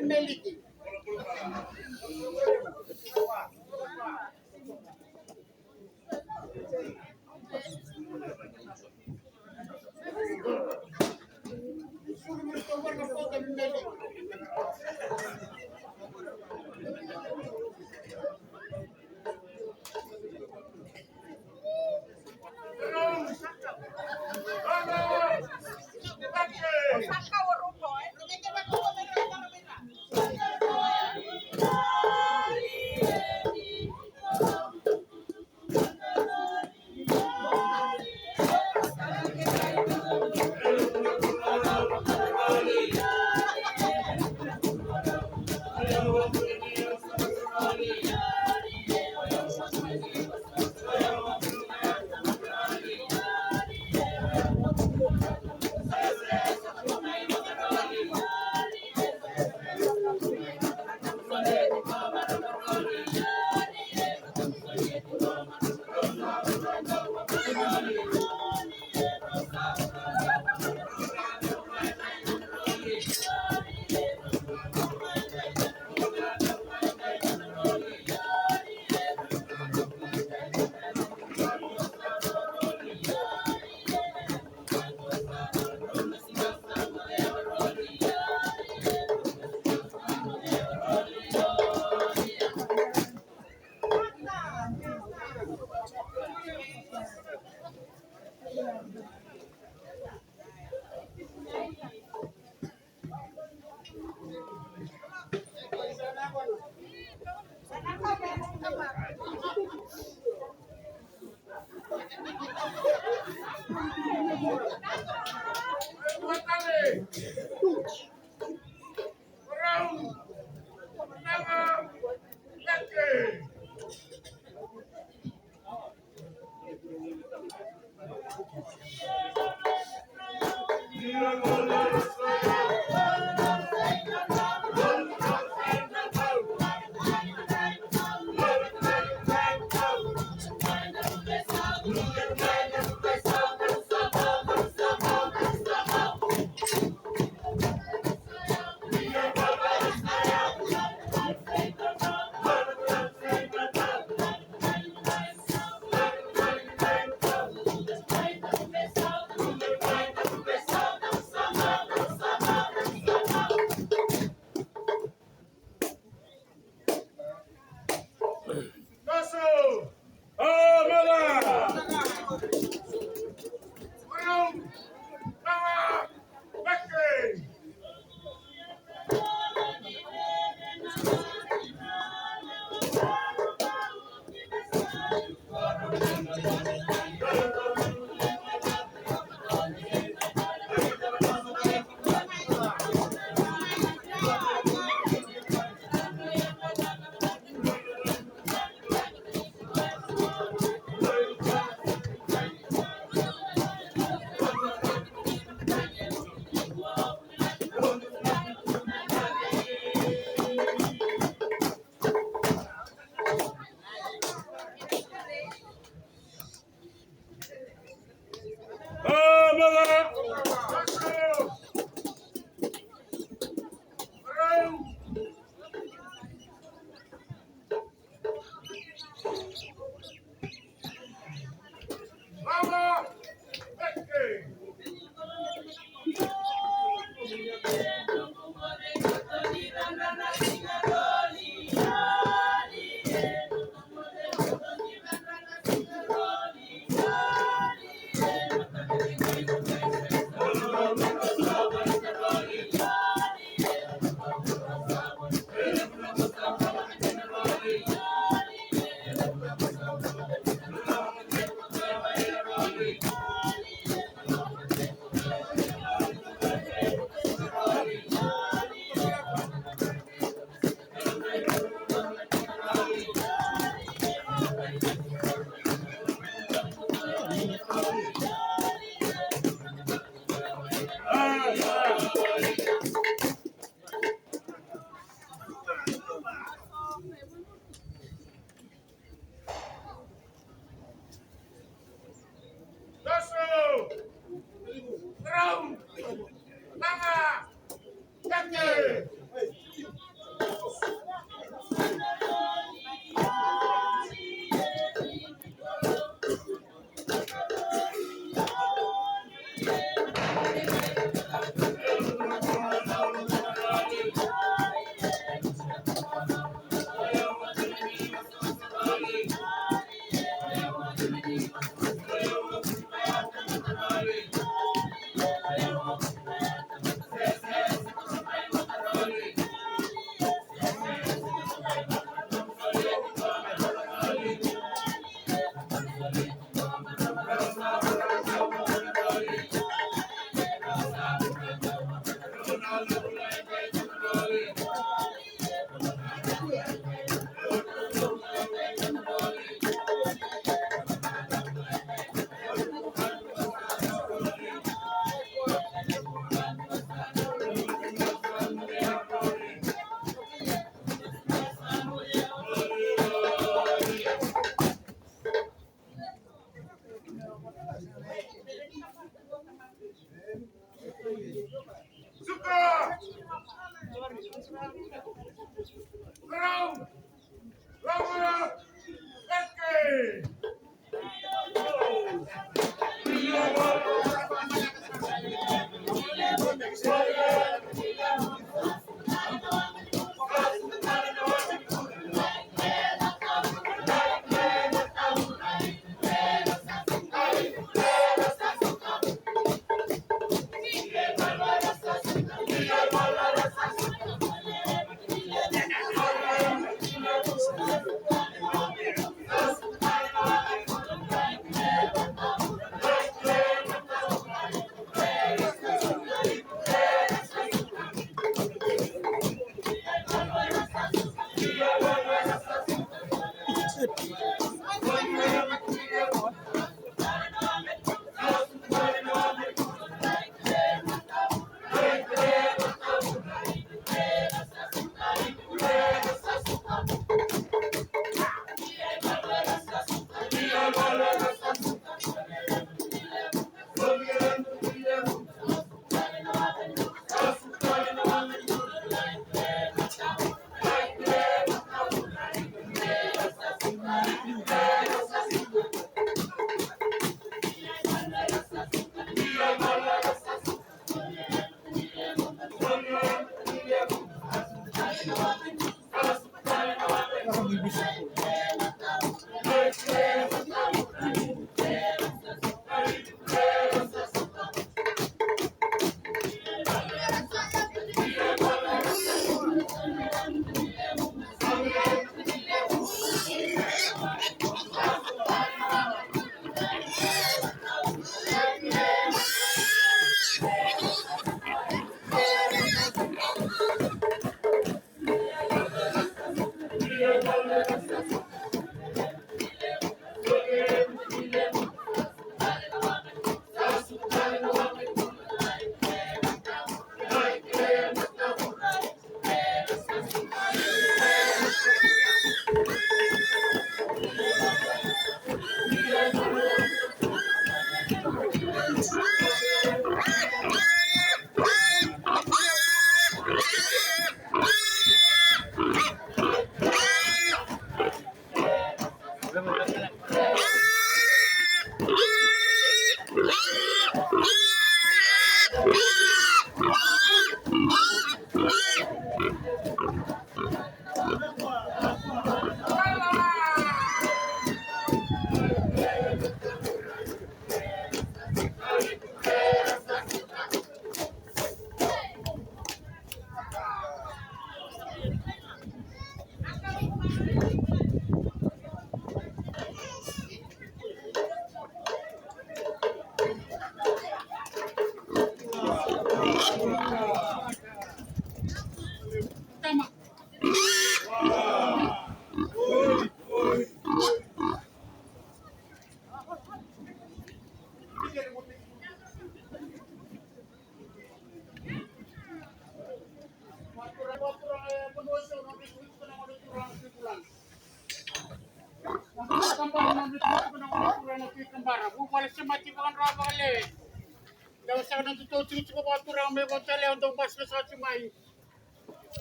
mmiliki.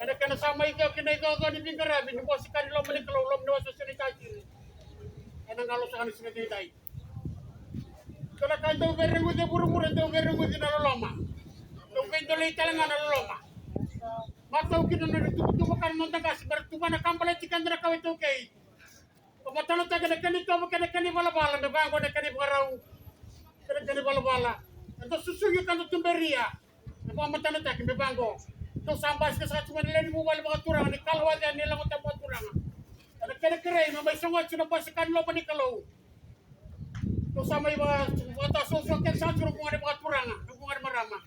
Kada kana sama ikaw kinay ikaw ni pingkarabi ni boss kan lo mali kalau lo no sa sini kaki. Ana ngalo sa kanis na ditay. Kala kan daw berengu de buru-buru daw berengu di naloloma. Daw bendo lay talangan naloloma. Mataw kino na tutu kan non tagas bertu mana kampale tikan dra kawit okay. Pamatano ta kani to kani bala bala me bango kani barau kani bala bala. Ento susugi kan tumberia. Pamatano ta kani bango. To sambas ke sa cuma nilai mu bala mga turang ni kalwa dan nila ko tampo turang. Ada kere may songot sino pasikan lo pa ni kalau. To sa may mga sosok ken sa sino mga turang, mga marama.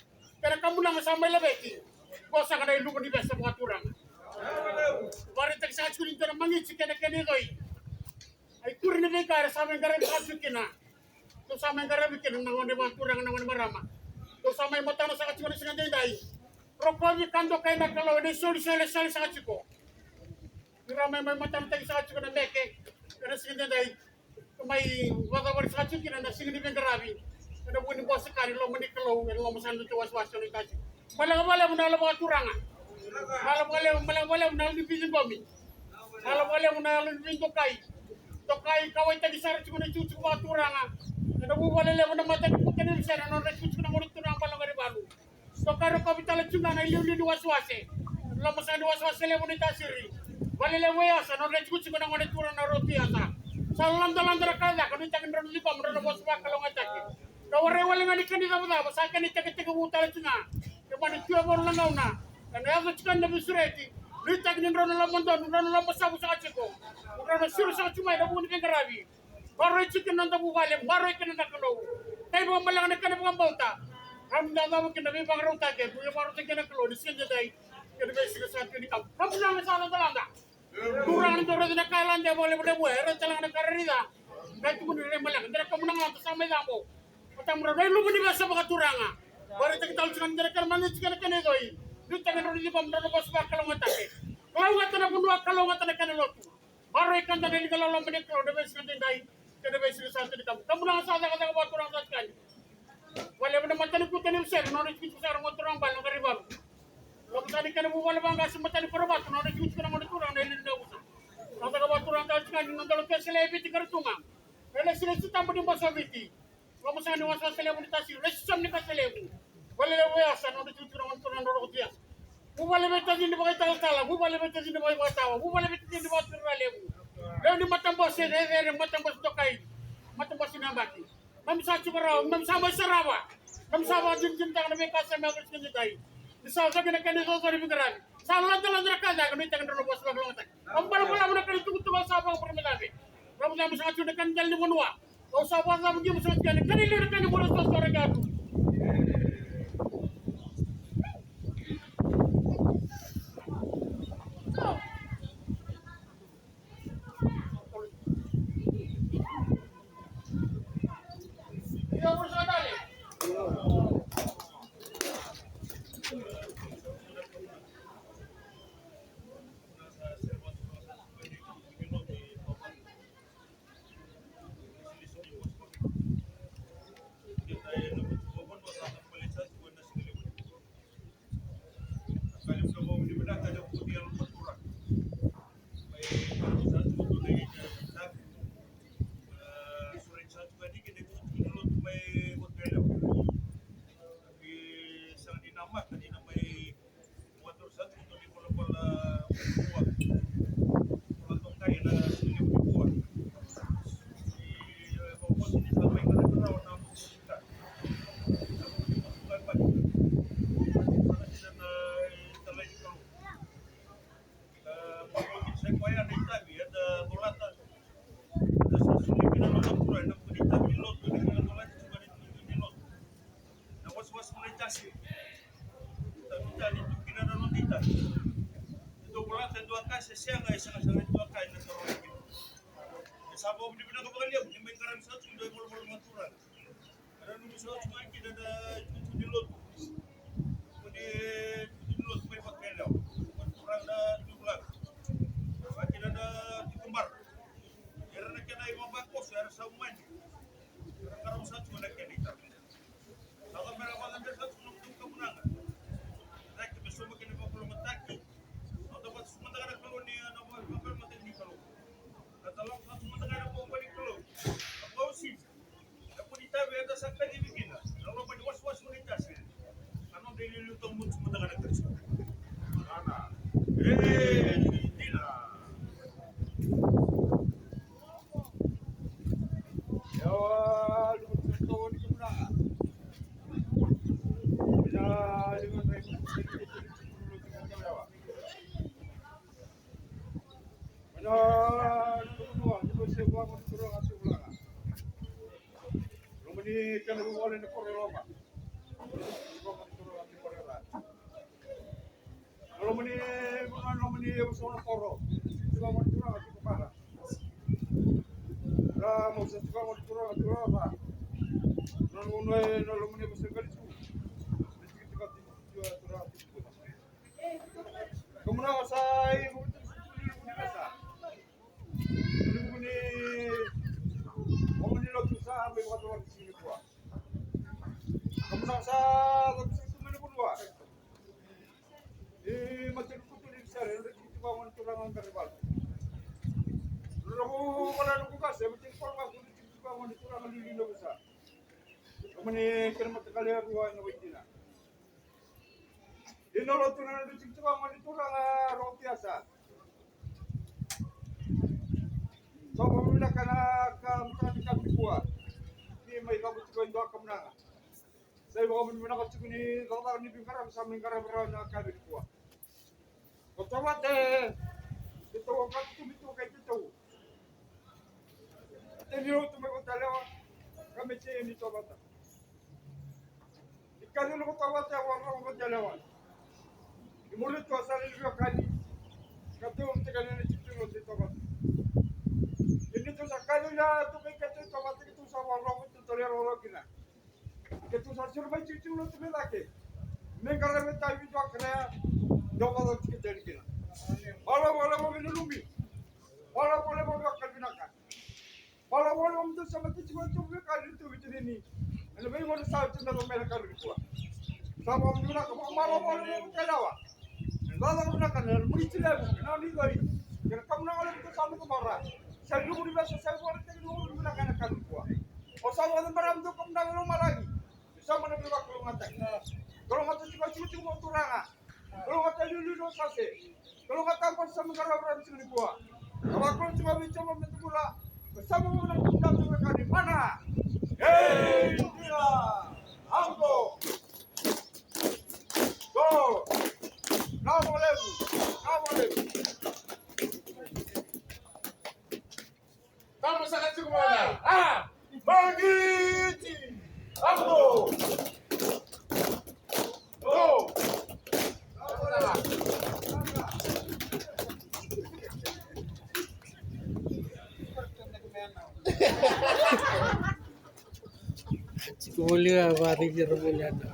Kaya kamu lang sa may labeti. Kosa ka na ilugo ni besa mga turang. Bari tak sa sino na mangit si kani doy. Ay kurni ni kaya sa may garan sa kina. To sa may garan bikin ng mga turang ng marama. To sa may mata na sa kachiko sa kanday. Proposi kando kay na kalau ni soli sa kachiko. Mira may mata na sa kachiko na meke. Kana sa kanday. May wagawar sa kachiko na singin ni garabi. Kada buni boss kari lo mani kalau lo masando to waswas ni kachiko. Bala mo na lo mga turanga. Bala mo na lo bisin bomi. Bala mo na lo bisin tokai kawai tadi sar cuma cucu turanga. Ada buat lele mana mata di bukan ni sana non cucu na mulut turang balang dari baru. Tokaro kapital cuma na liu di waswase. Lama sana waswase le muni tasiri. Balele wea sana non cucu na mulut turang na roti asa. Salam dalam kala kan kita kan lipa merana waswa kalau ngatake. Kaware wale ngani kan di kamu dah. Saya ni cek butal cuma. Kemana tua baru langauna. Dan ya kan nabi sureti. Litak ni merana lamandon merana lamasabu sangat ceko. Merana siru sangat cuma ada buni kengarabi. Baru chicken nanda buwale, baru ikan nanda kalau. Tapi bukan malang nak kena bukan bauta. Ram nanda mungkin nabi bang rauta ke, bukan baru chicken nak kalau di sini jadi. Kena besi kesat ni kau. Kamu jangan salah telanda. Kurang itu orang nak kailan dia boleh buat. Orang jalan nak karida. Kau tu pun boleh malang. Jadi kamu nak ngata sama jamu. Macam orang lu pun biasa bakat turanga. Baru kita tahu jangan jadi kerana ni chicken kena itu. Lu jangan orang di bawah merana bos bakal ngatake. Kalau ngata nak bunuh kalau ngata nak kena lotu. Baru ikan tadi kalau lo menik kalau dah besi kena kada besi satu di kamu lang sa kata buat orang sat kan wala mo naman tani putan ni sir no ni kitu sa mo turang bal ngari bal lo tani kana mo wala bang gas matani perbat no ni kitu kana mo turang ni linda usa kata buat orang sat kan no dalo ke selebi ti kartuma ele sile su tambo di basaviti lo mo sa ni wasa selebu ni tasir le sam ni ka selebu wala le waya sa no ni kitu kana mo turang ro dia mo wala be tani ni bagay tala mo wala be tani ni bagay watawa mo wala be tani ni bagay turalebu leo ni matambos matambos tokai matambos sinambati mamsa chubara mamsa masarawa mamsa wajin jinta na beka sa mga kiskin dai isa sa gina kan so sorry bigaran sa lan kada kan ita kan ro bos ba ngata ang bala mo na kan tugu tuwa sa bang permelabe ram sa mga chuna kan dal ni monwa o sa ba sa mga mo sa kan kan ile kan mo sa sore gatu Ini kan boleh ni Korea lama. Kalau meni kalau meni usul koro, juga mau curang atau kemana? Lah mau juga mau curang atau apa? Kalau meni usul kali itu, kita curang itu. Kemudian saya meni meni lo tu sah ambil waktu sini kuah. Kemudian saya itu meni kedua. Macam itu tu di sana, kita bangun curang angkat bal. Lalu kalau aku kasih, macam informasi itu bangun curang di Indo besar. Kemudian kerana kali dua yang wajibnya. Ini lo tu nanti kita bangun curang roti biasa. So pamilya kana ka kuah. Ni may kabut ko ndo kamna. Saya bawa mina ka tsuguni dala ni bingkara sa mingkara bra na ka kuah. Ko tawate ito ka tumito kay ito. Tenyo to me ko talawa. Kami che ni to bata. Ikano ko tawate wa ko talawa. Imulit ko sa liyo kani. Kato te kanene tsuguni to bata. Ini tu sakali na tu may kato ito mati itu sa warong itu tolerolo kina. Ketu sa survey cici ulo tu lagi. Mengkara me tayo itu akra dogo tu kita kina. Wala mo minulumbi. Wala mo akal binaka. Wala mo tu sama tu cuma tu me kali tu itu ni. Ano ba mo sa tu na mera kali ko. Sa mo binaka wala mo kalawa. Wala mo na kana mo itila na ni gari. Kaya kamu na wala tu sama tu marah. Saya dulu di masa saya buat itu dulu menggunakan akal kuah. Oh sama orang barang tu kamu dah rumah lagi. Bisa mana berapa kalau ngatak. Kalau ngatak cuma mau turang. Kalau ngatak dulu sase. Kalau ngatak pas sama kalau orang sini kuah. Kalau aku cuma bicara mentu pula. Bersama orang kita tu mereka di mana? Hey dia, Ambo. Go. Kau boleh. Vamos a la segunda. Ah, Magiti. Vamos. Oh. Boleh apa hari je boleh ada.